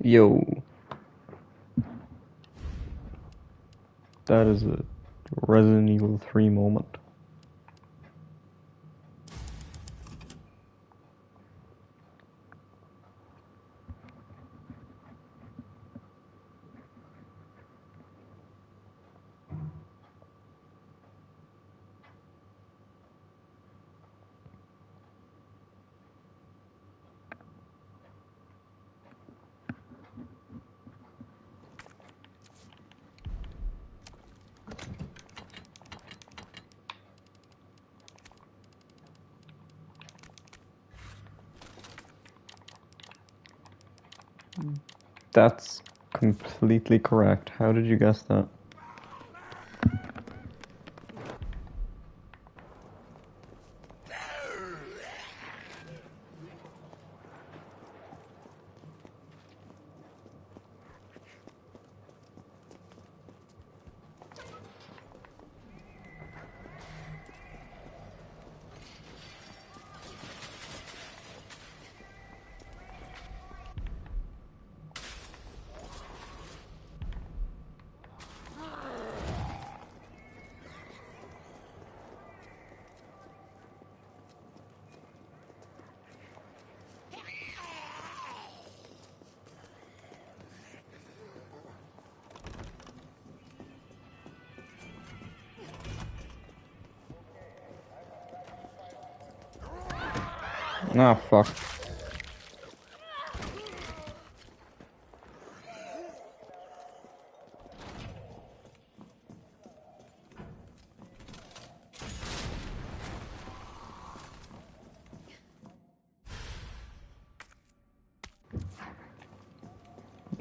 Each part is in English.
Yo, that is a Resident Evil 3 moment. That's completely correct. How did you guess that? Ah, fuck.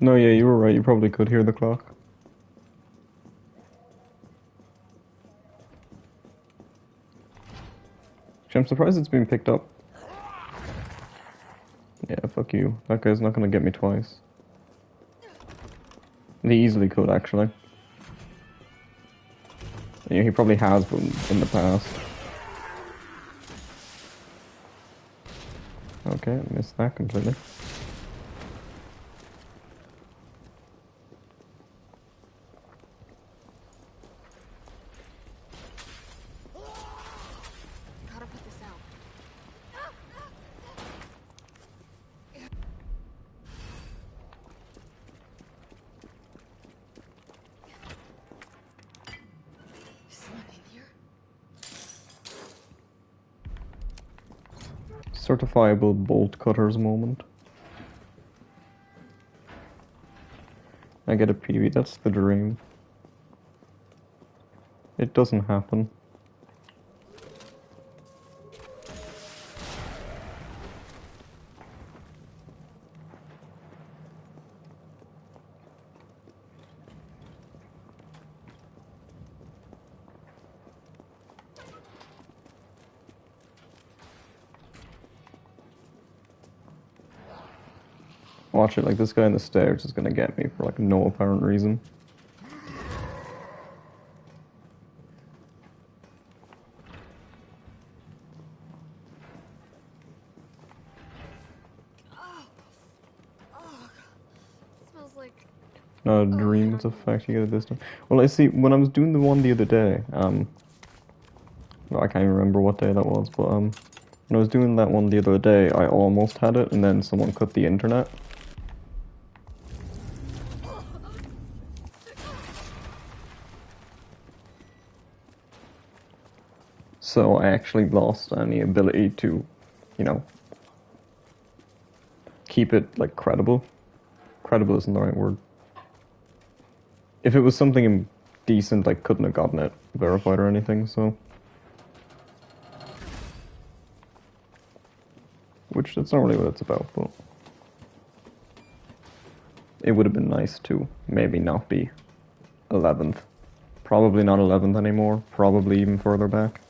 No, yeah, you were right. You probably could hear the clock. Actually, I'm surprised it's been picked up. Yeah, fuck you. That guy's not gonna get me twice. He easily could, actually. Yeah, he probably has been in the past. Okay, missed that completely. Gotta put this out. There's nothing here. Certifiable bolt cutters moment. I get a PV, that's the dream. It doesn't happen. Watch it, like this guy on the stairs is gonna get me for like no apparent reason. Smells like. Not a dream, it's a fact you get it this time. Well, I see, when I was doing the one the other day, well, I can't even remember what day that was, but, when I was doing that one the other day, I almost had it, and then someone cut the internet. So I actually lost any ability to, you know, keep it, like, credible. Credible isn't the right word. If it was something decent, I couldn't have gotten it verified or anything, so... Which, that's not really what it's about, but... It would have been nice to maybe not be 11th. Probably not 11th anymore, probably even further back.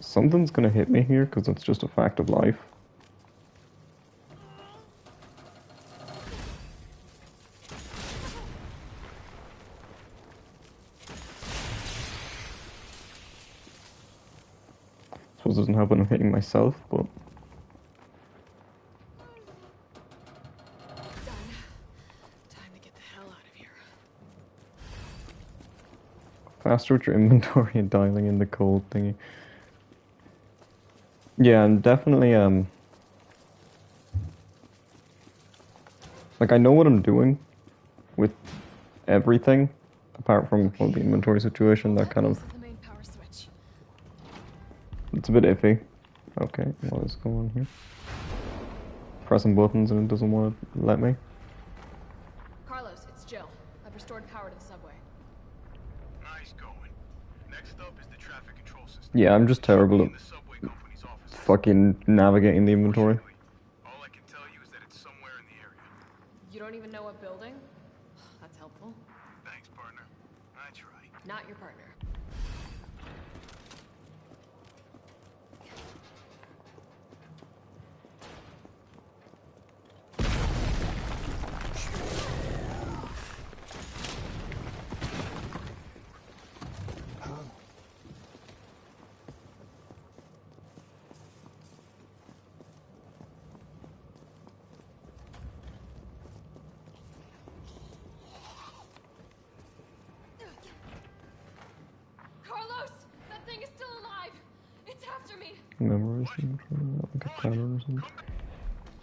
Something's gonna hit me here because it's just a fact of life. Suppose it doesn't help when I'm hitting myself, but Done. Time to get the hell out of here. faster with your inventory and dialing in the code thingy. Yeah, and definitely like I know what I'm doing with everything, apart from well, the inventory situation. That kind of The main power switch. it's a bit iffy. Okay, what is going on here? Pressing buttons and it doesn't want to let me. Carlos, it's Jill. I've restored power to the subway. Nice going. Next up is the traffic control system. Yeah, I'm just terrible In at the subway company's office. fucking navigating the inventory. All I can tell you is that it's somewhere in the area. You don't even know what building? That's helpful. Thanks, partner. I try. Not your partner. Carlos! That thing is still alive! It's after me! Memories, like a pattern or something.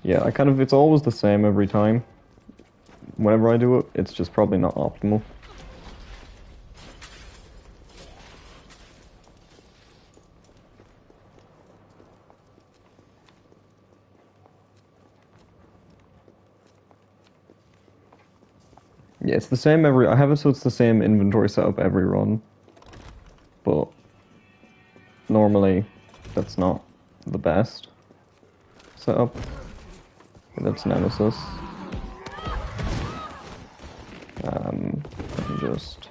Yeah, I kind of it's always the same every time. Whenever I do it, it's just probably not optimal. Yeah, it's the same every. I have it so it's the same inventory setup every run, but normally that's not the best setup. That's Nemesis. I can just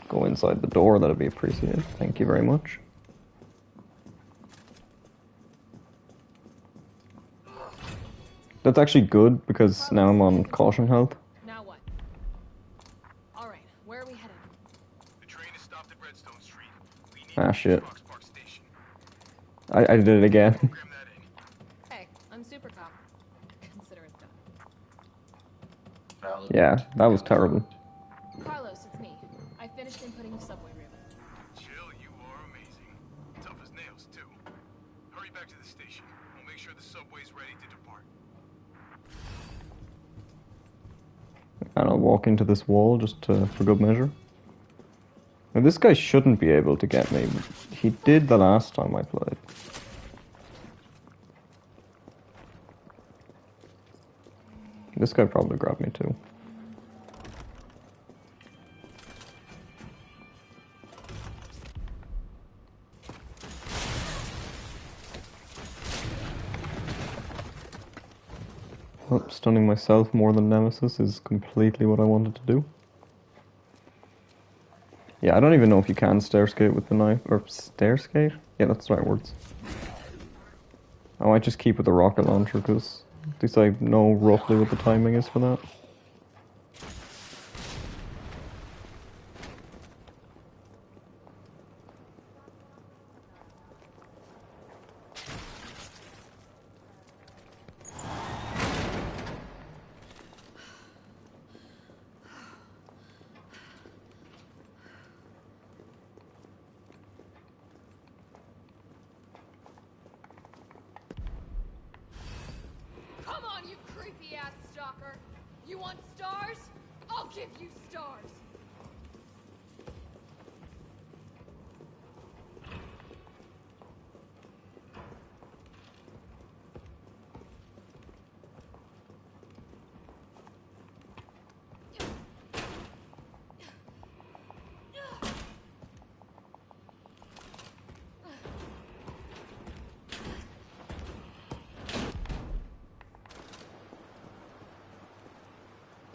go inside the door. That'd be appreciated. Thank you very much. That's actually good because now I'm on caution health. Now what? Alright, where are we headed? The train is stopped at Redstone Street. We need Ah, to shit. Fox Park Station. I did it again. Program that in. Hey, I'm Super Cop. Consider it done. Yeah, that was terrible. Carlos, it's me. I finished inputting the subway route. Jill, you are amazing. Tough as nails, too. Hurry back to the station. We'll make sure the subway's ready to depart. And I'll walk into this wall just for good measure. Now this guy shouldn't be able to get me. He did the last time I played. This guy probably grabbed me too. Oh, stunning myself more than Nemesis is completely what I wanted to do. Yeah, I don't even know if you can stair skate with the knife. Or stair skate? Yeah, that's the right words. I might just keep with the rocket launcher because at least I know roughly what the timing is for that. Come on, you creepy ass stalker! You want stars? I'll give you stars!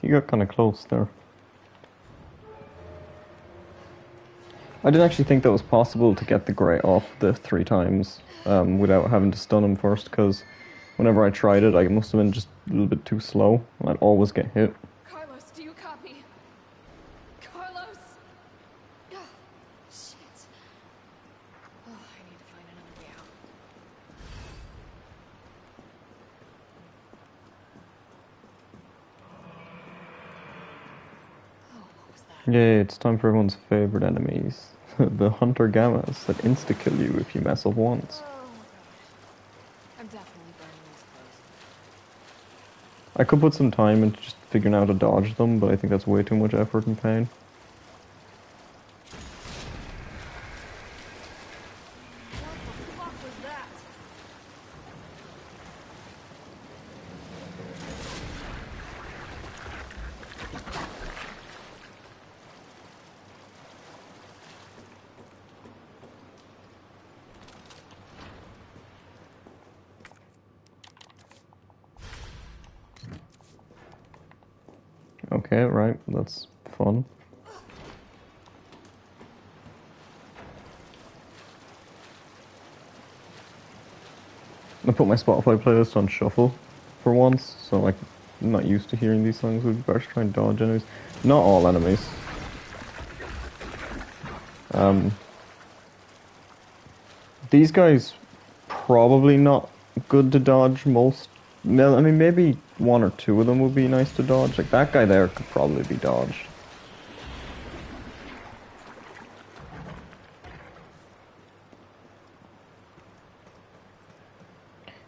You got kind of close there. I didn't actually think that was possible to get the grey off the 3 times without having to stun him first, because whenever I tried it, I must have been just a little bit too slow. I'd always get hit. Carlos, do you copy? Carlos? Oh, shit. Oh, I need to find another way out. Oh, what was that? Yay, it's time for everyone's favorite enemies. The Hunter Gammas that insta-kill you if you mess up once. Oh, God. I'm definitely burning these clothes. I could put some time into just figuring out how to dodge them, but I think that's way too much effort and pain. What the fuck was that? Okay, right, that's fun. I put my Spotify playlist on shuffle for once, so like, I'm not used to hearing these songs. We'd better try and dodge enemies. Not all enemies. These guys probably not good to dodge most. No, I mean maybe 1 or 2 of them would be nice to dodge. Like that guy there could probably be dodged.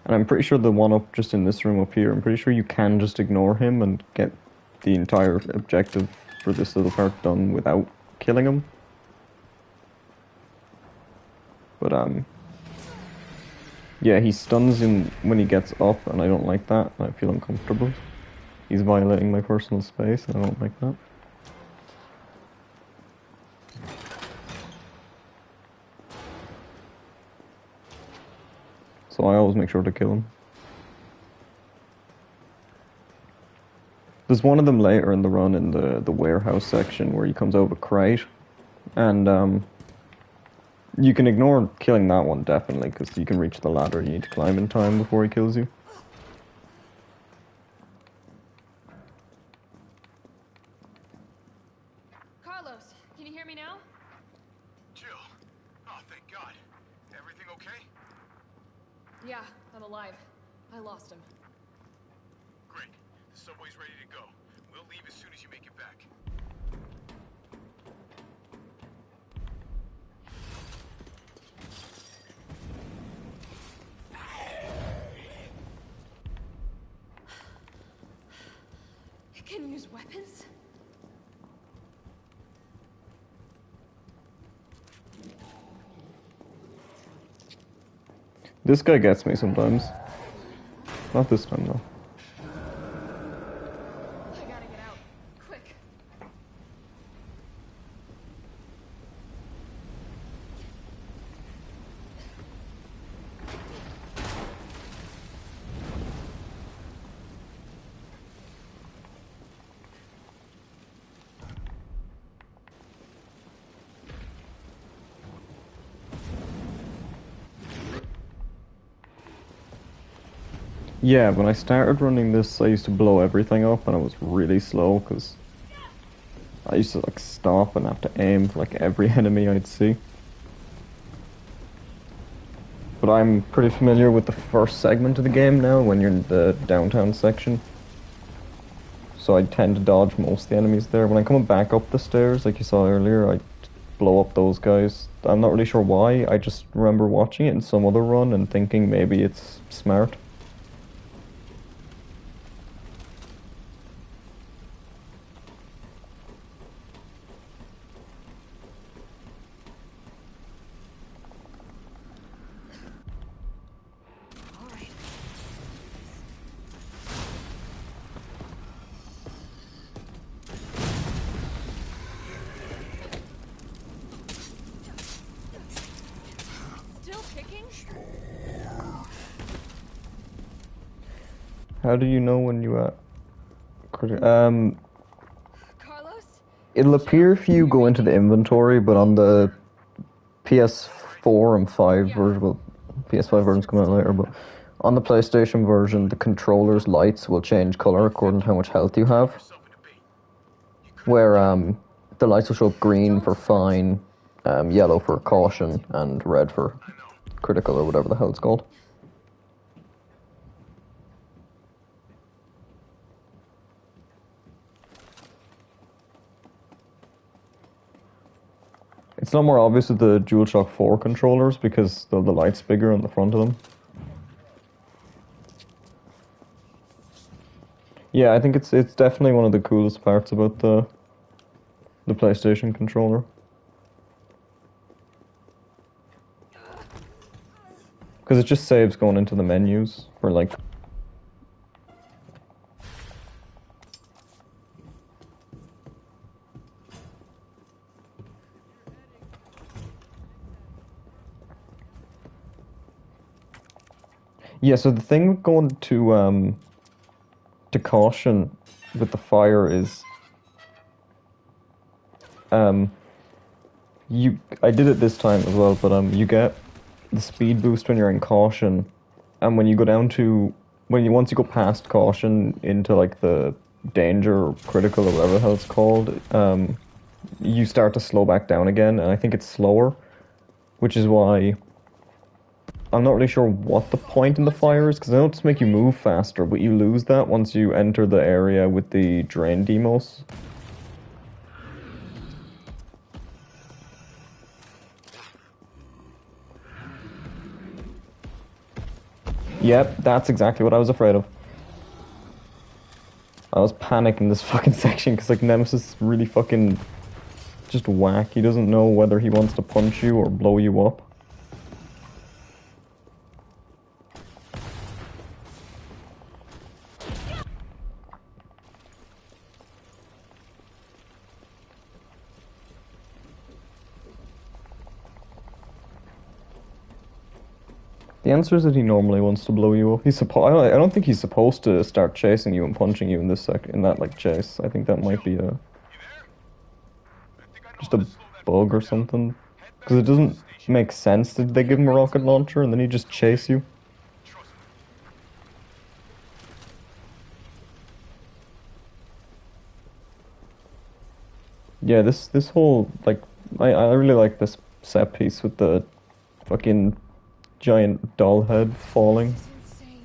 And I'm pretty sure the one up just in this room up here, I'm pretty sure you can just ignore him and get the entire objective for this little part done without killing him. But yeah, he stuns him when he gets up, and I don't like that. I feel uncomfortable. He's violating my personal space, and I don't like that. So I always make sure to kill him. There's one of them later in the run in the warehouse section where he comes out of a crate, and you can ignore killing that one definitely, because you can reach the ladder you need to climb in time before he kills you. Carlos, can you hear me now? Jill. Oh, thank God. Everything okay? Yeah, I'm alive. I lost him. Great. The subway's ready to go. We'll leave as soon as you make it back. It can use weapons? This guy gets me sometimes. Not this time though. I gotta get out. Quick. Yeah, when I started running this, I used to blow everything up, and I was really slow, because I used to like stop and have to aim for like every enemy I'd see. But I'm pretty familiar with the first segment of the game now, when you're in the downtown section. So I tend to dodge most of the enemies there. When I come back up the stairs, like you saw earlier, I blow up those guys. I'm not really sure why, I just remember watching it in some other run and thinking maybe it's smart. All right. Still kicking? How do you know when you Carlos? it'll appear if you go into the inventory, but on the PS4 and 5 version, well, PS5 version's coming out later, but on the PlayStation version, the controller's lights will change color according to how much health you have. Where the lights will show up green for fine, yellow for caution, and red for critical or whatever the hell it's called. It's not more obvious with the DualShock 4 controllers because the light's bigger on the front of them. Yeah, I think it's definitely one of the coolest parts about the PlayStation controller. Because it just saves going into the menus for like... Yeah, so the thing with going to caution with the fire is I did it this time as well, but you get the speed boost when you're in caution, and when you go down to once you go past caution into like the danger or critical or whatever the hell it's called, you start to slow back down again, and I think it's slower, which is why I'm not really sure what the point in the fire is, because I know it's to make you move faster, but you lose that once you enter the area with the drain demos. Yep, that's exactly what I was afraid of. I was panicking this fucking section because like Nemesis is really fucking just whack. He doesn't know whether he wants to punch you or blow you up. The answer is that he normally wants to blow you up. I don't think he's supposed to start chasing you and punching you in that like chase. I think that might be just a bug or something. Because it doesn't make sense that they give him a rocket launcher and then he just chase you. Yeah, this whole like I really like this set piece with the fucking giant doll head falling.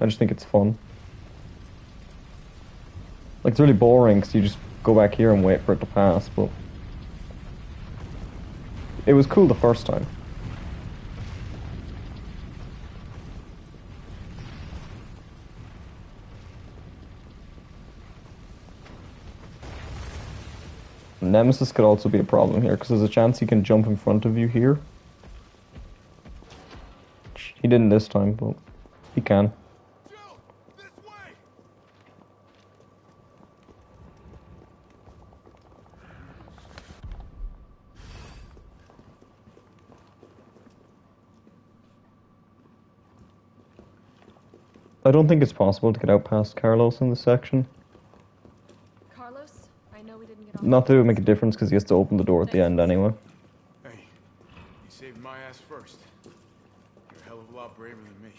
I just think it's fun. Like, it's really boring because you just go back here and wait for it to pass, but it was cool the first time. Nemesis could also be a problem here because there's a chance he can jump in front of you here. He didn't this time, but he can. I don't think it's possible to get out past Carlos in this section. Carlos, I know we didn't get off. Not that it would make a difference because he has to open the door at the end anyway. Hey, you saved my ass first. You're a hell of a lot braver than me.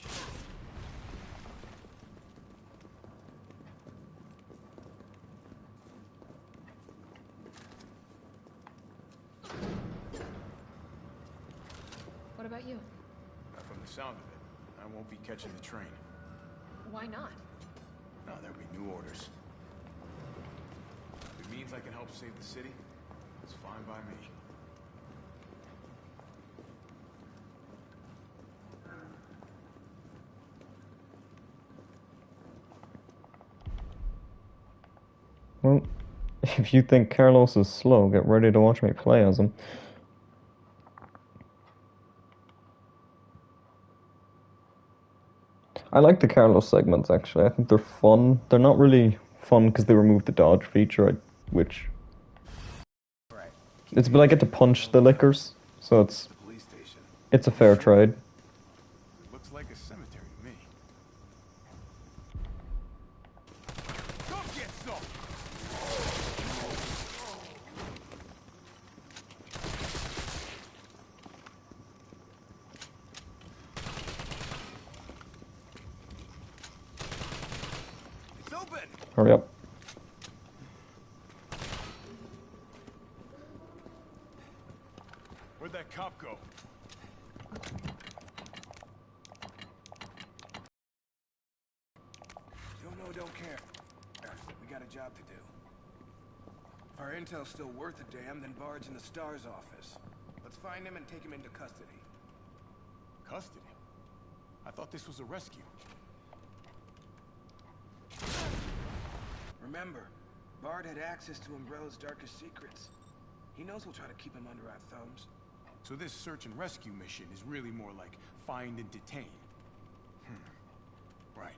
What about you? From the sound of it, I won't be catching the train. Why not? No, there'll be new orders. If it means I can help save the city, it's fine by me. Well, if you think Carlos is slow, get ready to watch me play as him. I like the Carlos segments, actually. I think they're fun. They're not really fun because they removed the dodge feature, which... It's but I get to punch the lickers, so it's a fair trade. Looks like a cemetery to me. Come get some! Hurry up. Where'd that cop go? Don't know, don't care. We got a job to do. If our intel's still worth a damn, then Bard's in the STAR's office. Let's find him and take him into custody. Custody? I thought this was a rescue. Remember, Bard had access to Umbrella's darkest secrets. He knows we'll try to keep him under our thumbs. So this search and rescue mission is really more like find and detain. Right.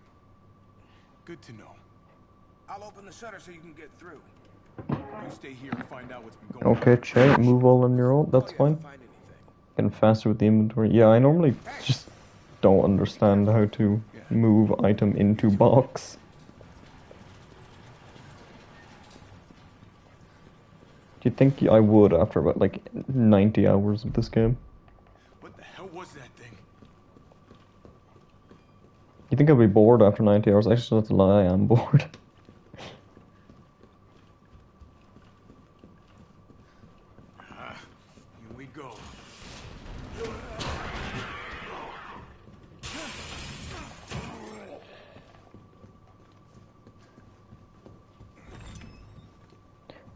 Good to know. I'll open the shutter so you can get through. You stay here and find out what's been going on. Okay, check. Move all on your own. That's Oh, yeah, fine. find anything. Getting faster with the inventory. Yeah, I normally just don't understand how to move item into box. Do you think I would after about like 90 hours of this game? What the hell was that thing? You think I'd be bored after 90 hours? Actually, that's a lie, I am bored. Here we go.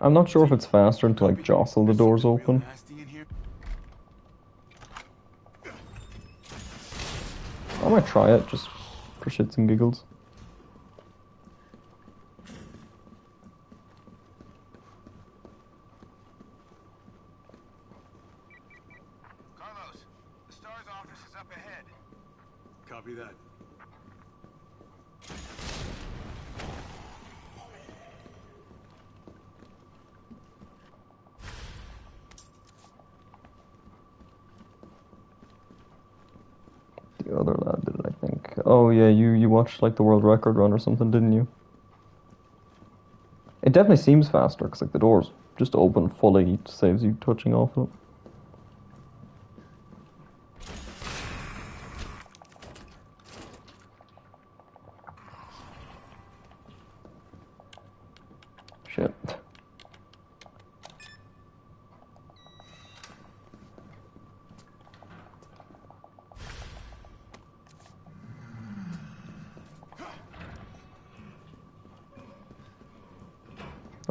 I'm not sure if it's faster to like jostle the doors open. Nasty in here. I might try it just for shits and giggles. Carlos, the STAR's office is up ahead. Copy that. The other lad did it, I think. Oh yeah, you watched like the world record run or something, didn't you? It definitely seems faster because like the doors just open fully, it saves you touching off it. Shit.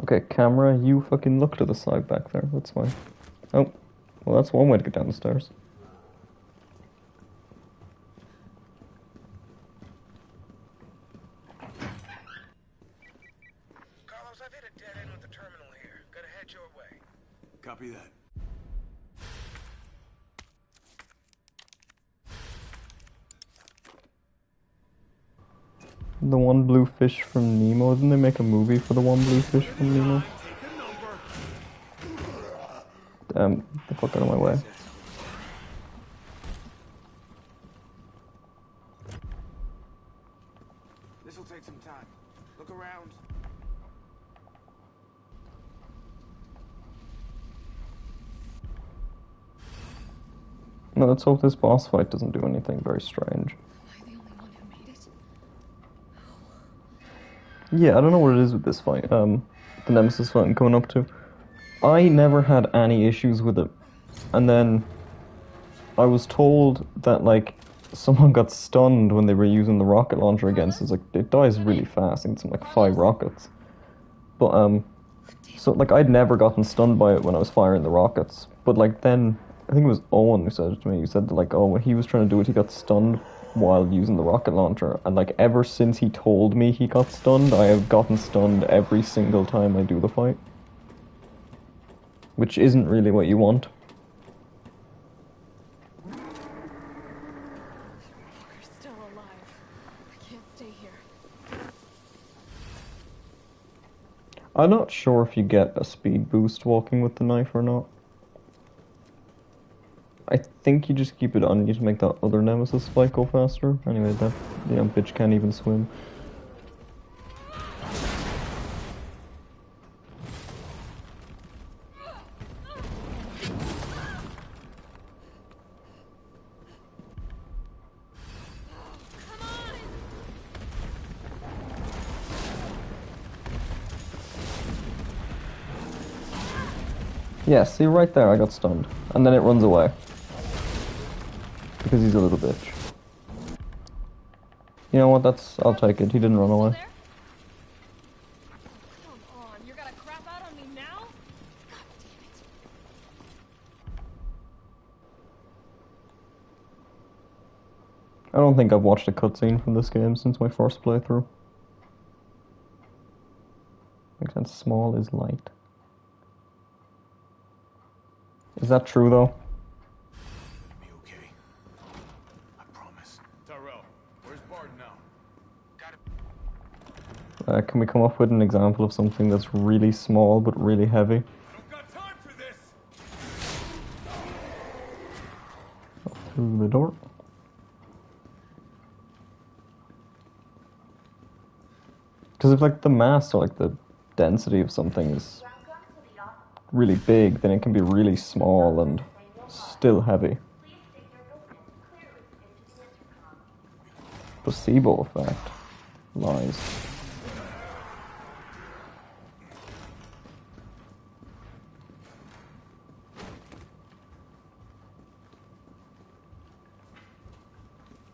Okay, camera, you fucking look to the side back there, that's fine. Oh, well that's one way to get down the stairs. Carlos, I've hit a dead end with the terminal here. Gotta head your way. Copy that. The one blue fish from Nemo, didn't they make a movie for the one blue fish from Nemo? Take a number. Damn, get the fuck out of my way. This'll take some time. Look around. No, let's hope this boss fight doesn't do anything very strange. Am I the only one who made it? Yeah, I don't know what it is with this fight, the Nemesis fight I'm coming up to. I never had any issues with it. And then I was told that, like, someone got stunned when they were using the rocket launcher against it. It's like, it dies really fast. I think it's like 5 rockets. But, so, like, I'd never gotten stunned by it when I was firing the rockets. But, like, then, I think it was Owen who said it to me. He said that, like, oh, when he was trying to do it, he got stunned while using the rocket launcher. And, like, ever since he told me he got stunned, I have gotten stunned every single time I do the fight. Which isn't really what you want. Walker's still alive. I can't stay here. I'm not sure if you get a speed boost walking with the knife or not. I think you just keep it on you to make that other Nemesis fight go faster. Anyway, that bitch can't even swim. Yeah, see right there, I got stunned. And then it runs away. Because he's a little bitch. You know what, I'll take it. He didn't run away. There? Come on, you're gonna crap out on me now? God damn it. I don't think I've watched a cutscene from this game since my first playthrough. Makes sense, small is light. Is that true though? Be okay. I promise. Tyrell, where's Bard now? Got it. Can we come up with an example of something that's really small but really heavy? I don't got time for this. Through the door. Because if like the mass or like the density of something is really big, then it can be really small and still heavy. Placebo effect. Lies.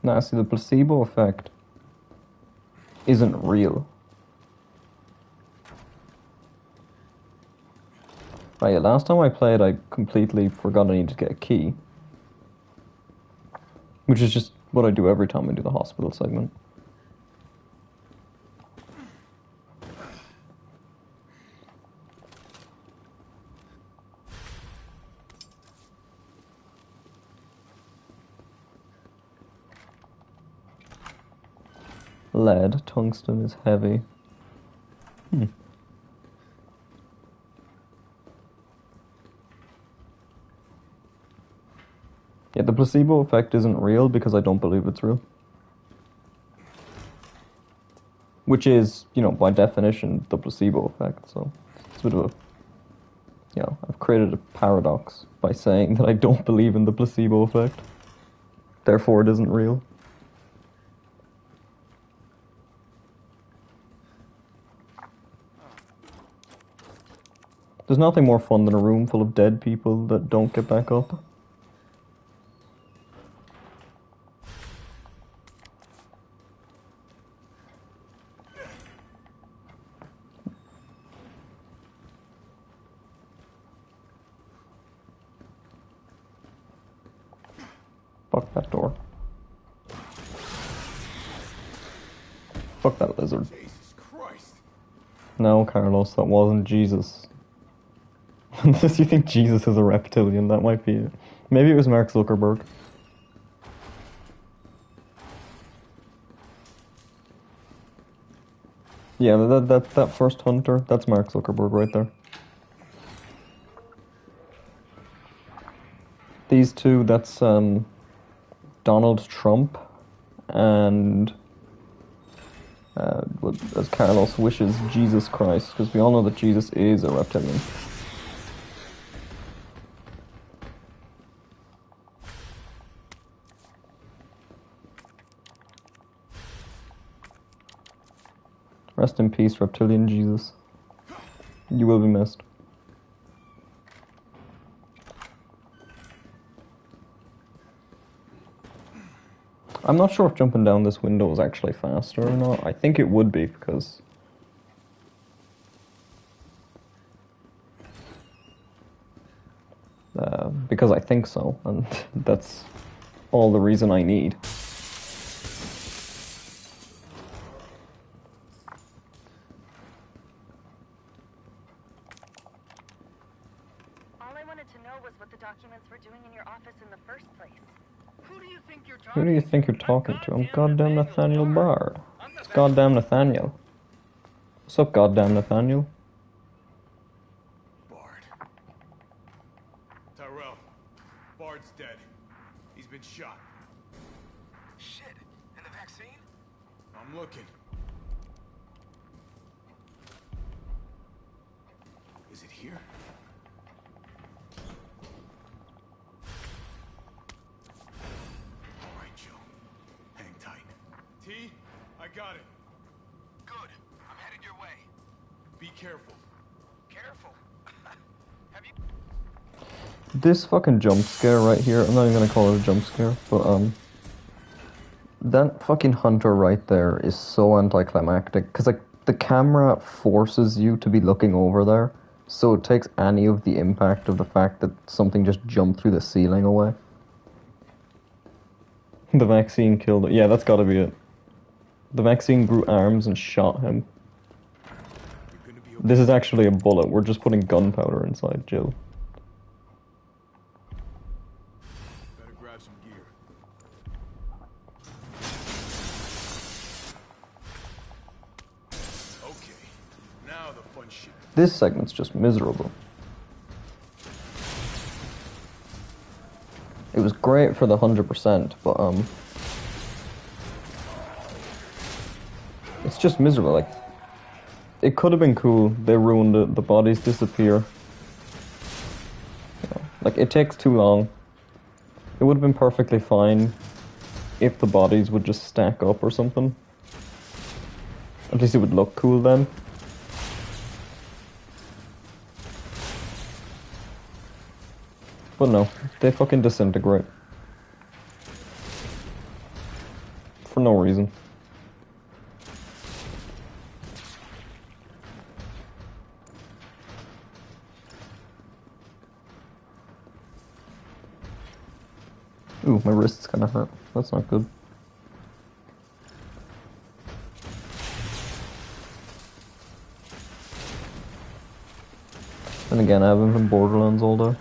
Now, see, the placebo effect isn't real. Right, yeah, last time I played, I completely forgot I needed to get a key. Which is just what I do every time I do the hospital segment. Lead, tungsten is heavy. Yeah, the placebo effect isn't real because I don't believe it's real. Which is, you know, by definition, the placebo effect, so it's a bit of a... You know, I've created a paradox by saying that I don't believe in the placebo effect. Therefore, it isn't real. There's nothing more fun than a room full of dead people that don't get back up. Fuck that door. Fuck that lizard. Jesus Christ. No, Carlos, that wasn't Jesus. Unless you think Jesus is a reptilian, that might be it. Maybe it was Mark Zuckerberg. Yeah, that first hunter, that's Mark Zuckerberg right there. These two, that's Donald Trump and as Carlos wishes, Jesus Christ, because we all know that Jesus is a reptilian. Rest in peace, reptilian Jesus. You will be missed. I'm not sure if jumping down this window is actually faster or not. I think it would be because... because I think so, and that's all the reason I need. All I wanted to know was what the documents were doing in your office in the first place. Who do you think you're Who do you think you're talking to? I'm goddamn Nathaniel Bard. It's goddamn Nathaniel. What's up, goddamn Nathaniel? Bard. Tyrell. Bard's dead. He's been shot. Shit. And the vaccine? I'm looking. Is it here? All right, Joe. Hang tight. T, I got it. Good. I'm headed your way. Be careful. Careful. Have you... This fucking jump scare right here, I'm not even gonna call it a jump scare, but that fucking hunter right there is so anticlimactic, because like the camera forces you to be looking over there, so it takes any of the impact of the fact that something just jumped through the ceiling away. The vaccine killed it. Yeah, that's gotta be it. The vaccine grew arms and shot him. You're gonna be This is actually a bullet. We're just putting gunpowder inside Jill. better grab some gear. Okay, now the fun shit. This segment's just miserable. It was great for the 100%, but it's just miserable. Like, it could have been cool. They ruined it. The bodies disappear. You know, like, it takes too long. It would have been perfectly fine if the bodies would just stack up or something. At least it would look cool then. But no, they fucking disintegrate. For no reason. Ooh, my wrist's kinda hurt. That's not good. And again, I haven't been Borderlands all day.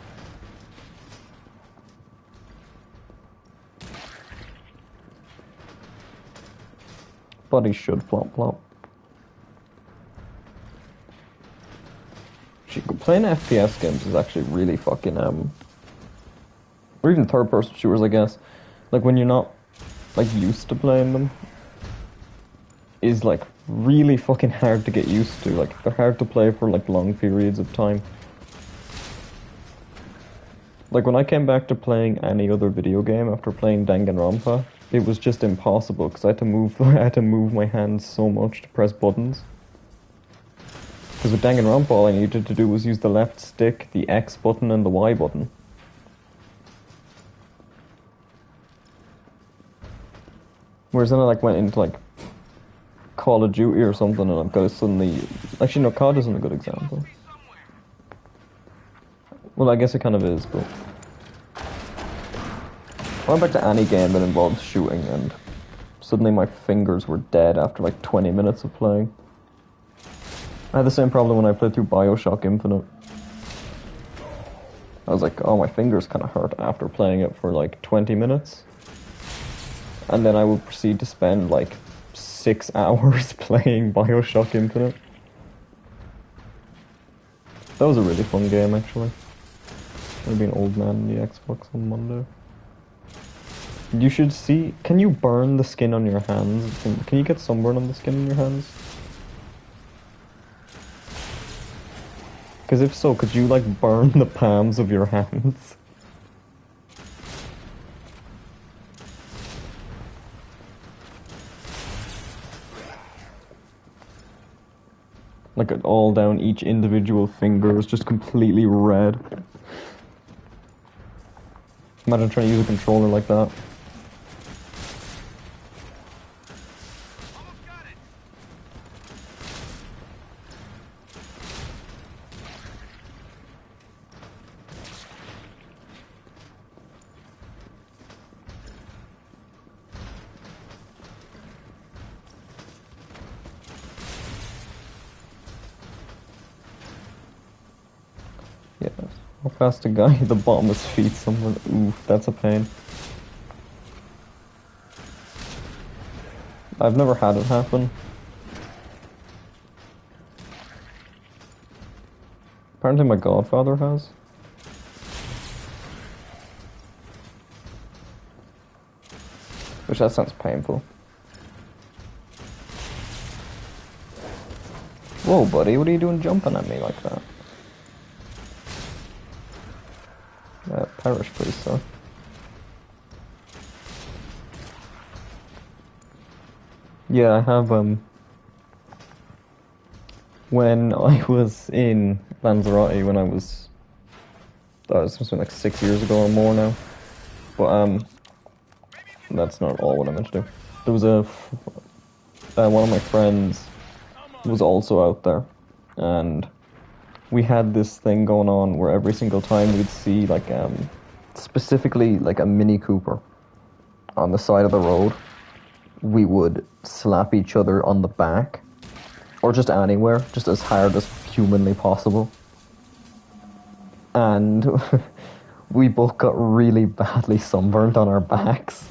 Bodies should flop flop. Playing FPS games is actually really fucking or even third person shooters, I guess. Like when you're not like used to playing them, is like really fucking hard to get used to. Like they're hard to play for like long periods of time. Like when I came back to playing any other video game after playing Danganronpa, it was just impossible because I had to move I had to move my hands so much to press buttons. Because with Danganronpa all I needed to do was use the left stick, the X button and the Y button. Whereas then I like went into like Call of Duty or something and I've got to suddenly... Actually no, COD isn't a good example. Well, I guess it kind of is, but... I went back to any game that involves shooting and suddenly my fingers were dead after like 20 minutes of playing. I had the same problem when I played through BioShock Infinite. I was like, oh, my fingers kind of hurt after playing it for like 20 minutes. And then I would proceed to spend like 6 hours playing BioShock Infinite. That was a really fun game, actually. I'm gonna be an old man in the Xbox on Monday. You should see... Can you burn the skin on your hands? Can you get sunburn on the skin on your hands? Because if so, could you like burn the palms of your hands? Like all down each individual finger is just completely red. Imagine trying to use a controller like that. Yeah, how fast a guy at the bottom of his feet somewhere. Oof, that's a pain. I've never had it happen. Apparently my godfather has. Which that sounds painful. Whoa, buddy, what are you doing jumping at me like that? Perish, please, sir. Yeah, I have, when I was in Lanzarote, when I was That was been like 6 years ago or more now. But that's not all what I meant to do. There was one of my friends was also out there, and we had this thing going on where every single time we'd see like specifically like a Mini Cooper on the side of the road, we would slap each other on the back, or just anywhere, just as hard as humanly possible. And we both got really badly sunburnt on our backs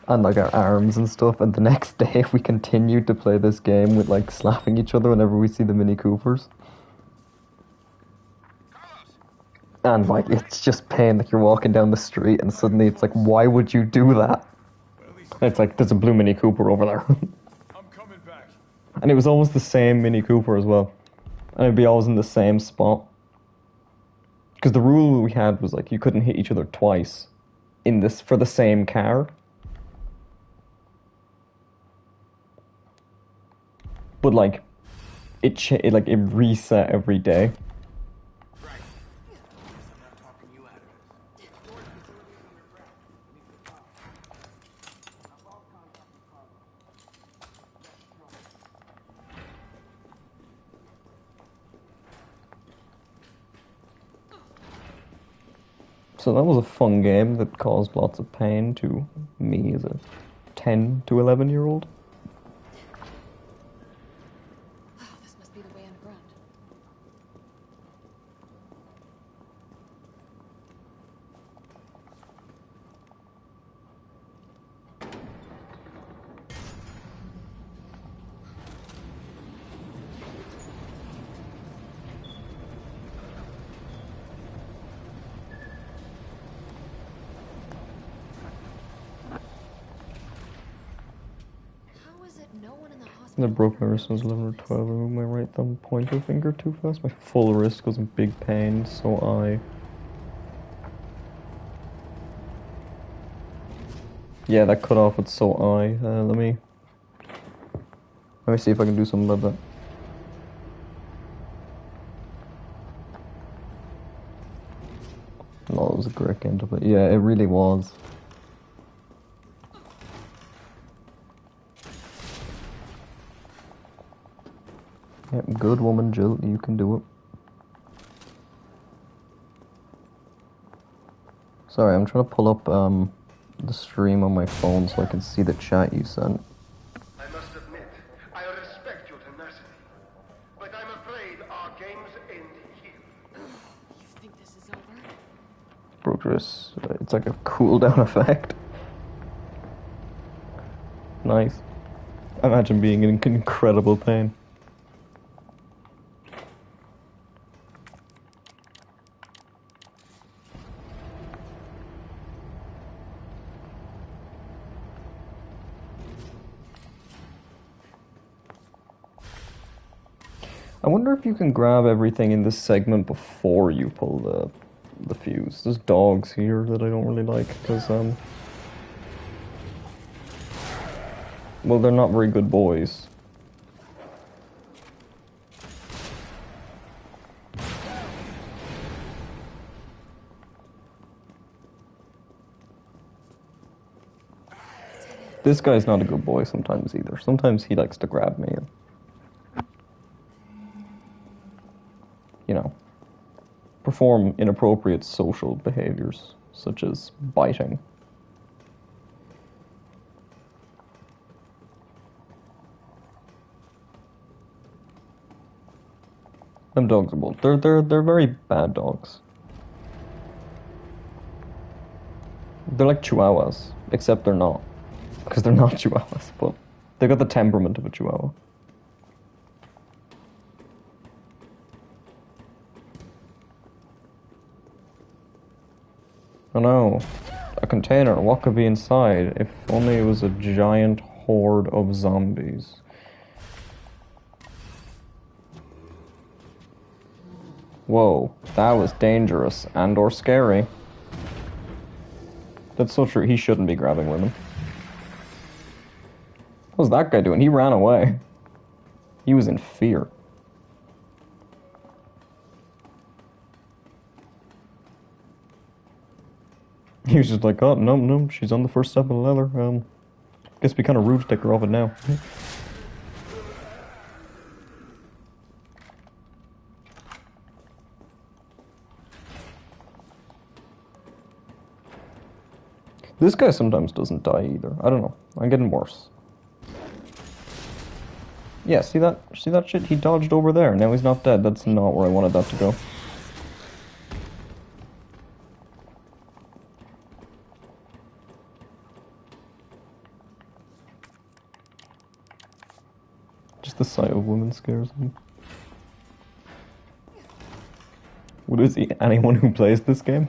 and like our arms and stuff. And the next day we continued to play this game with like slapping each other whenever we see the Mini Coopers. And like it's just pain. Like you're walking down the street and suddenly it's like, why would you do that? It's like there's a blue Mini Cooper over there. I'm coming back. And it was always the same Mini Cooper as well. And it'd be always in the same spot. Because the rule we had was like you couldn't hit each other twice in this for the same car. But like it reset every day. Right. I'm not talking you out of it. George, facility underground. We need the power. I've all contacted Carlos. So that was a fun game that caused lots of pain to me as a 10 to 11-year-old. Oh, this must be the way underground. How is it no one in the hospital? I broke my wrist when I was 11 or 12. I moved my right thumb pointer finger too fast. My full wrist was in big pain, so I... Yeah, that cut off with so I. Let me see if I can do something about that. No, it was a great game to play. Yeah, it really was. Yep, good woman, Jill. You can do it. Sorry, I'm trying to pull up the stream on my phone so I can see the chat you sent. I must admit, I respect your tenacity, but I'm afraid our games end here. You think this is over? Broke wrist. It's like a cooldown effect. Nice. Imagine being in incredible pain. I wonder if you can grab everything in this segment before you pull the fuse. There's dogs here that I don't really like because well, they're not very good boys. This guy's not a good boy sometimes either. Sometimes he likes to grab me and, you know, perform inappropriate social behaviors, such as biting. Them dogs are both. They're very bad dogs. They're like chihuahuas, except they're not. Because they're not chihuahuas, but they've got the temperament of a chihuahua. Oh no, a container. What could be inside? If only it was a giant horde of zombies. Whoa, that was dangerous and or scary. That's so true. He shouldn't be grabbing women. What was that guy doing? He ran away. He was in fear. He was just like, oh, no, no, she's on the first step of the ladder. Guess be kind of rude to take her off it now. This guy sometimes doesn't die either. I don't know. I'm getting worse. Yeah, see that? See that shit? He dodged over there. Now he's not dead. That's not where I wanted that to go. Just the sight of women scares me. What is he? Anyone who plays this game?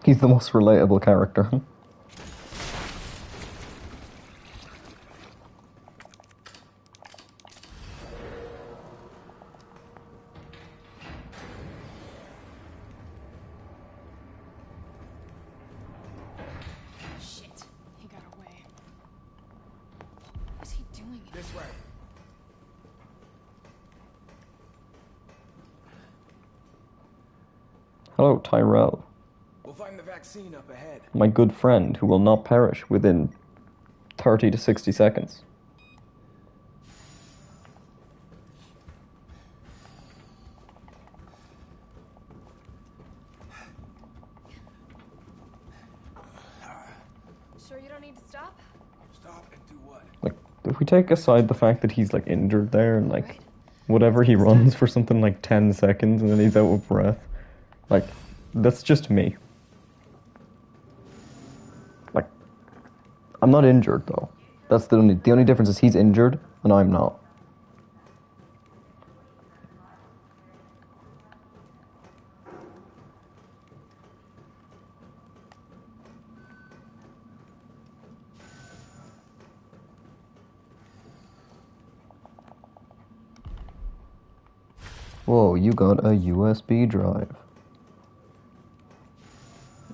He's the most relatable character. Shit, he got away. What's he doing? This way. Hello, Tyrell. We'll find the vaccine up ahead. My good friend who will not perish within 30 to 60 seconds. Sure you don't need to stop? Stop and do what? Like, if we take aside the fact that he's, like, injured there and, like, whatever he runs for something like 10 seconds and then he's out of breath. Like, that's just me. Like, I'm not injured, though. That's the only difference is he's injured and I'm not. Whoa, you got a USB drive.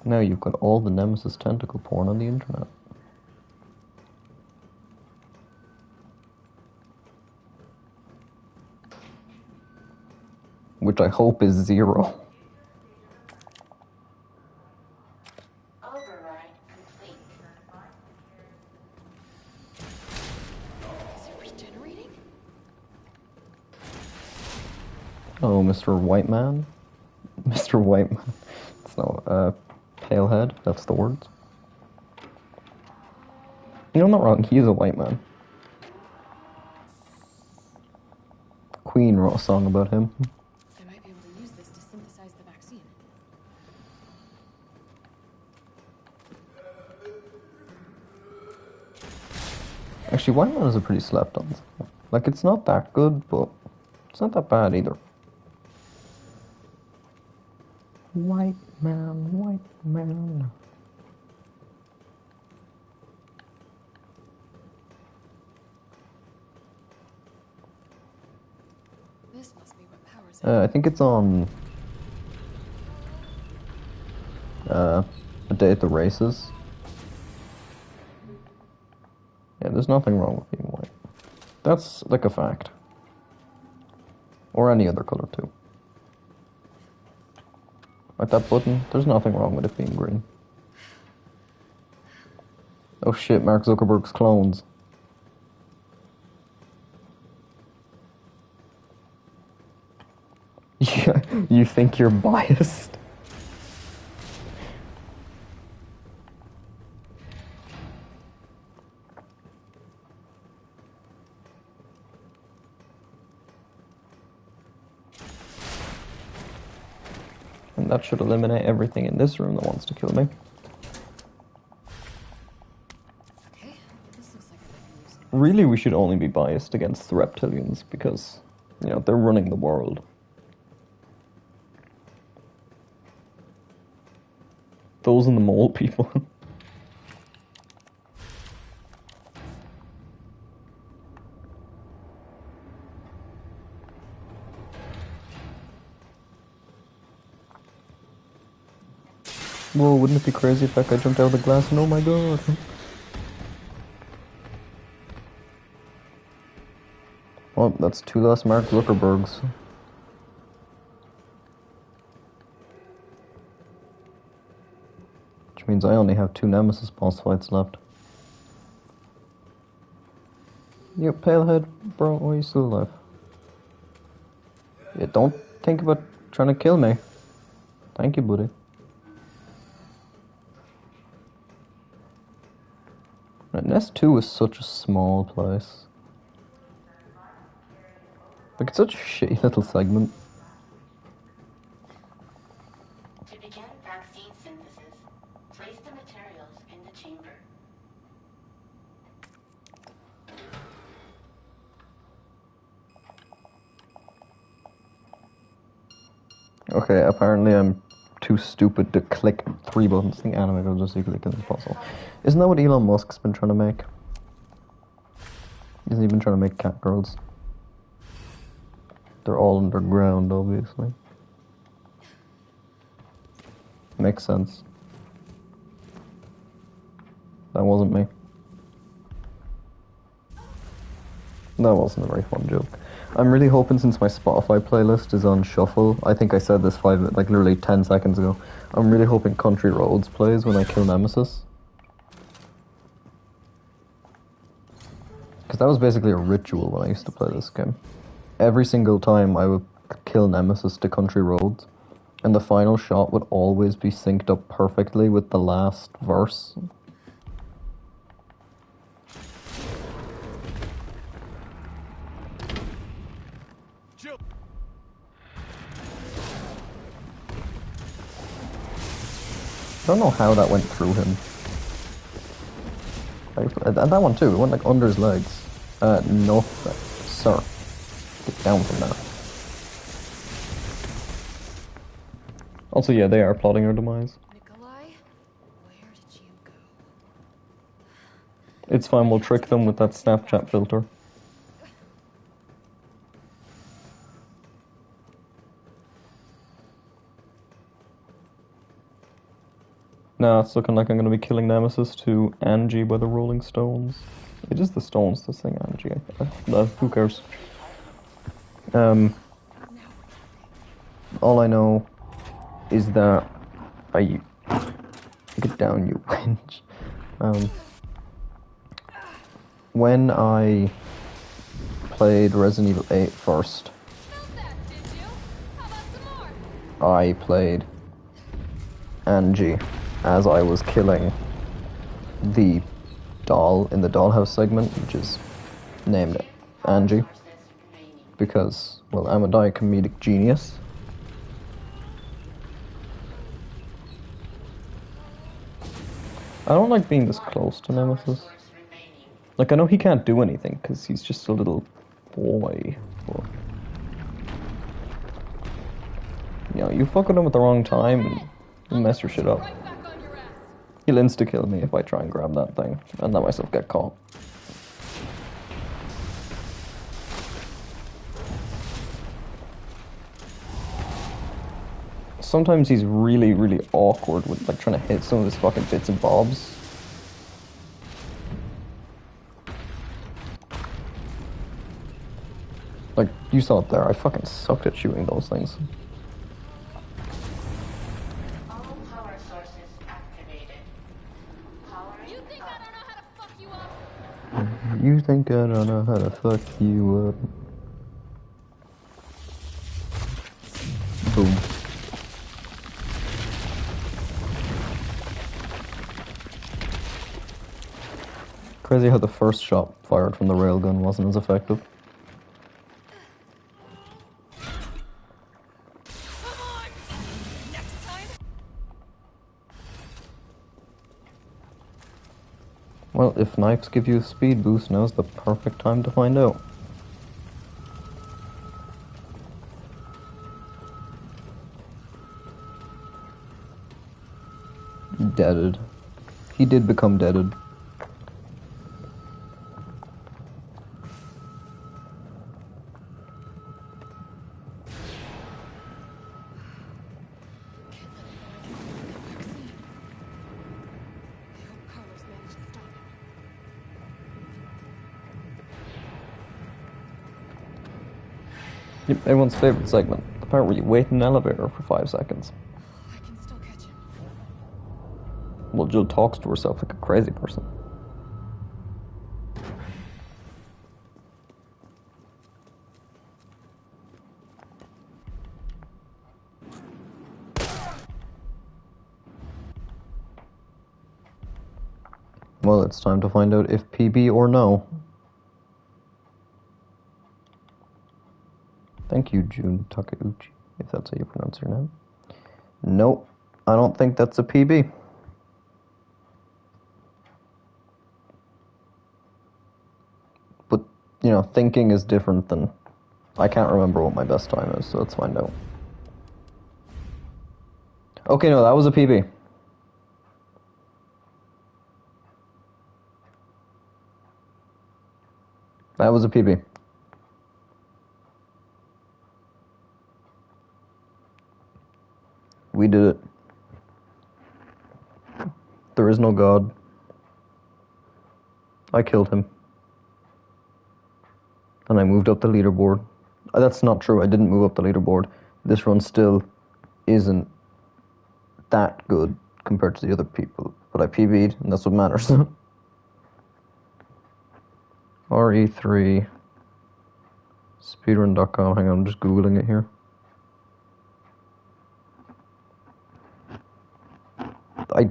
Now you've got all the Nemesis tentacle porn on the internet. Which I hope is 0. Override complete. Is it regenerating? Oh, Mr. White Man? Mr. White Man. It's no, pale head, that's the words. You know, I'm not wrong, he is a white man. Queen wrote a song about him. I might be able to use this to synthesize the vaccine. Actually, White Man is a pretty slept on song. Like, it's not that good, but it's not that bad either. White man, white man. This must be what powers it. I think it's on A Day at the Races. Yeah, there's nothing wrong with being white. That's like a fact. Or any other color too. Like that button, there's nothing wrong with it being green. Oh shit, Mark Zuckerberg's clones. Yeah, you think you're biased? And that should eliminate everything in this room that wants to kill me. Okay, this looks like a good news. Really, we should only be biased against the reptilians because, you know, they're running the world. Those and the mole people. Whoa, wouldn't it be crazy if that guy jumped out of the glass and oh my god. Well, that's 2 less Mark Zuckerbergs. Which means I only have 2 Nemesis boss fights left. You Palehead, bro, why are you still alive? Yeah, don't think about trying to kill me. Thank you, buddy. Nest 2 is such a small place. Like, it's such a shitty little segment. To begin vaccine synthesis, place the materials in the chamber. Okay, apparently I'm too stupid to click 3 buttons. I think animate will just equally kill this puzzle. Isn't that what Elon Musk's been trying to make? Isn't he been trying to make cat girls? They're all underground, obviously. Makes sense. That wasn't me. That wasn't a very fun joke. I'm really hoping, since my Spotify playlist is on shuffle, I think I said this literally 10 seconds ago, I'm really hoping Country Roads plays when I kill Nemesis. Because that was basically a ritual when I used to play this game. Every single time I would kill Nemesis to Country Roads, and the final shot would always be synced up perfectly with the last verse. I don't know how that went through him. And that one too, it went like under his legs. No, sir. Get down from that. Also, yeah, they are plotting our demise. Nikolai, where did you go? It's fine, we'll trick them with that Snapchat filter. Nah, it's looking like I'm gonna be killing Nemesis to Angie by the Rolling Stones. It is the Stones that sing Angie. Who cares? All I know is that get down, you wench. When I played Resident Evil 8 first, I played Angie as I was killing the doll in the dollhouse segment, which is named Angie, because, well, I'm a comedic genius. I don't like being this close to Nemesis. Like, I know he can't do anything, because he's just a little boy, but... You know, you fuck with him at the wrong time, and you mess your shit up. He'll insta-kill me if I try and grab that thing, and let myself get caught. Sometimes he's really, really awkward with, like, trying to hit some of his fucking bits and bobs. Like, you saw it there, I fucking sucked at shooting those things. You think I don't know how to fuck you up? Boom. Crazy how the first shot fired from the railgun wasn't as effective. Well, if knives give you a speed boost, now's the perfect time to find out. Deaded. He did become deaded. Yep, everyone's favorite segment. The part where you wait in an elevator for 5 seconds. I can still catch him. Well, Jill talks to herself like a crazy person. Well, it's time to find out if PB or no. Thank you, June Takeuchi, if that's how you pronounce her name. Nope, I don't think that's a PB. But, you know, thinking is different than... I can't remember what my best time is, so let's find out. Okay, no, that was a PB. That was a PB. We did it. There is no God. I killed him. And I moved up the leaderboard. That's not true, I didn't move up the leaderboard. This run still isn't that good compared to the other people. But I PB'd, and that's what matters. Re3 speedrun.com. Hang on, I'm just googling it here. I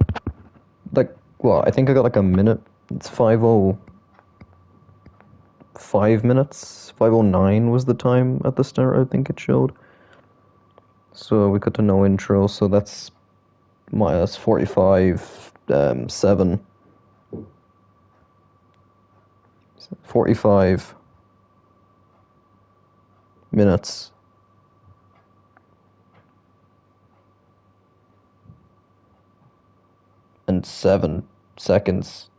think I got like a minute. It's 5:05 minutes. 5:09 was the time at the start, I think it showed. So we got to no intro, so that's minus 45, 7. 45 minutes. And 7 seconds.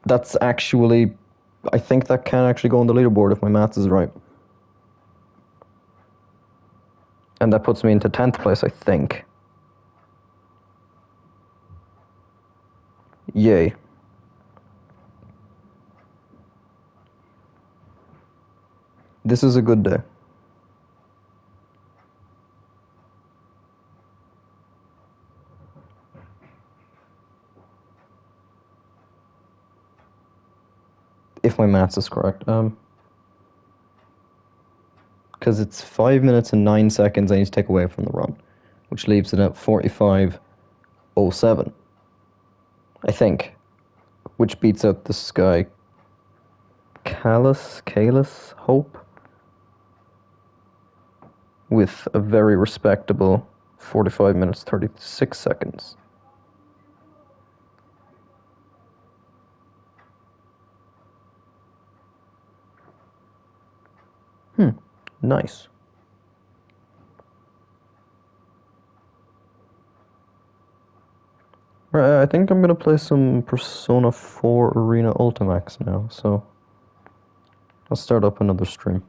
That's actually... I think that can actually go on the leaderboard if my maths is right. And that puts me into 10th place, I think. Yay. This is a good day. If my maths is correct. Because it's 5 minutes and 9 seconds I need to take away from the run, which leaves it at 45:07, I think, which beats out this guy, Kalis Hope, with a very respectable 45 minutes 36 seconds. Nice. Right, I think I'm gonna play some Persona 4 Arena Ultimax now, so I'll start up another stream.